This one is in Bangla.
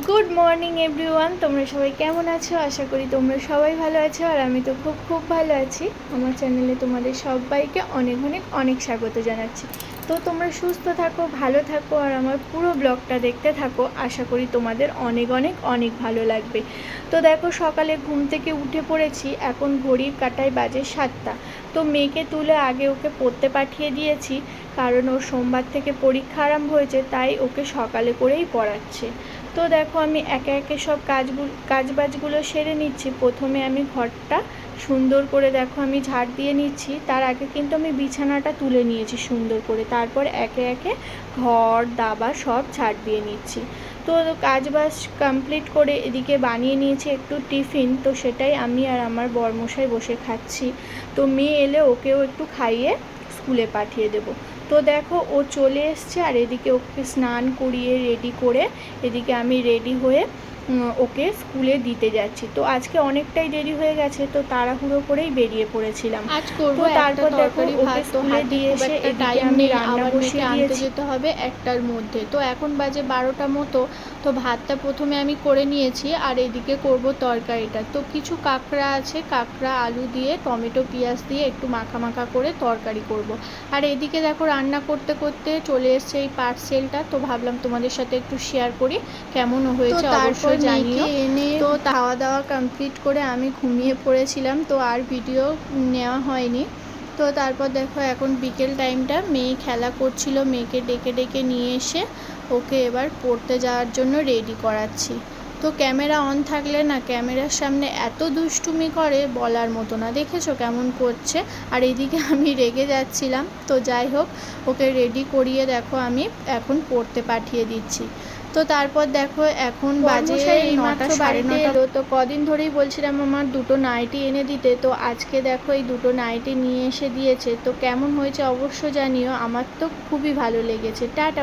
গুড মর্নিং এভরিওয়ান, তোমরা সবাই কেমন আছো? আশা করি তোমরা সবাই ভালো আছো, আর আমি তো খুব খুব ভালো আছি। আমার চ্যানেলে তোমাদের সবাইকে অনেক অনেক অনেক স্বাগত জানাচ্ছি। তো তোমরা সুস্থ থাকো, ভালো থাকো, আর আমার পুরো ব্লগটা দেখতে থাকো। আশা করি তোমাদের অনেক অনেক অনেক ভালো লাগবে। তো দেখো, সকালে ঘুম থেকে উঠে পড়েছি, এখন ঘড়ির কাঁটায় বাজে 7টা। তো মেয়েকে তুলে আগে ওকে পড়তে পাঠিয়ে দিয়েছি, কারণ ওর সোমবার থেকে পরীক্ষা আরম্ভ হয়েছে, তাই ওকে সকালে করেই পড়াচ্ছে। তো দেখো, আমি একে একে সব কাজবাজগুলো সেরে নিচ্ছি। প্রথমে আমি ঘরটা সুন্দর করে দেখো আমি ঝাড় দিয়ে নিচ্ছি। তার আগে কিন্তু আমি বিছানাটা তুলে নিয়েছি সুন্দর করে, তারপর একে একে ঘর দাবা সব ঝাড় দিয়ে নিচ্ছি। তো কাজবাজ কমপ্লিট করে এদিকে বানিয়ে নিয়েছি একটু টিফিন, তো সেটাই আমি আর আমার বরমশাই বসে খাচ্ছি। তো মেয়ে এলে ওকেও একটু খাইয়ে স্কুলে পাঠিয়ে দেবো। তো দেখো, ও চলে এসছে, আর এদিকে ওকে স্নান করিয়ে রেডি করে এদিকে আমি রেডি হয়ে ওকে স্কুলে দিতে যাচ্ছি। তো আজকে অনেকটাই দেরি হয়ে গেছে, তো তাড়াহুড়ো করেই বেরিয়ে পড়েছিলাম। আজ করব তো একটা তারপর দেখো, তরকারি ওকে ভাত, তো স্কুলে হাতে দিয়ে খুব এসে একটা এদিকে টাইম আমি নেই, রান্না আবার মেয়েকে বসিয়ে আনতে দিয়েছি। যেতে হবে 1টার মধ্যে। তো এখন বাজে 12টা মতো। তো ভাতটা প্রথমে আমি করে নিয়েছি, আর এদিকে করব তরকারিটা। তো কিছু কাঁকড়া আছে, কাঁকড়া আলু দিয়ে টমেটো পেঁয়াজ দিয়ে একটু মাখা মাখা করে তরকারি করব। আর এদিকে দেখো, রান্না করতে করতে চলে এসছে এই পার্সেলটা, তো ভাবলাম তোমাদের সাথে একটু শেয়ার করি কেমন হয়েছে অবশ্যই জানিও। এনে তো খাওয়া দাওয়া কমপ্লিট করে আমি ঘুমিয়ে পড়েছিলাম, তো আর ভিডিও নেওয়া হয়নি। তো তারপর দেখো, এখন বিকেল টাইমটা মেয়ে খেলা করছিল, মেয়েকে ডেকে ডেকে নিয়ে এসে ওকে এবার পড়তে যাওয়ার জন্য রেডি করাচ্ছি। তো ক্যামেরা অন থাকলে না, ক্যামেরার সামনে এত দুষ্টুমি করে বলার মতো না, দেখেছো কেমন করছে। আর এদিকে আমি রেগে যাচ্ছিলাম। তো যাই হোক, ওকে রেডি করিয়ে দেখো আমি এখন পড়তে পাঠিয়ে দিচ্ছি। তো তারপর দেখো, এখন বাজে এইমাত্র 9টা সাড়ে বাড়িতে 9টা। এলো, তো কদিন ধরেই বলছিলাম আমার দুটো নাইটি এনে দিতে, তো আজকে দেখো এই দুটো নাইটি নিয়ে এসে দিয়েছে। তো কেমন হয়েছে অবশ্য জানিও, আমার তো খুবই ভালো লেগেছে। টাটা।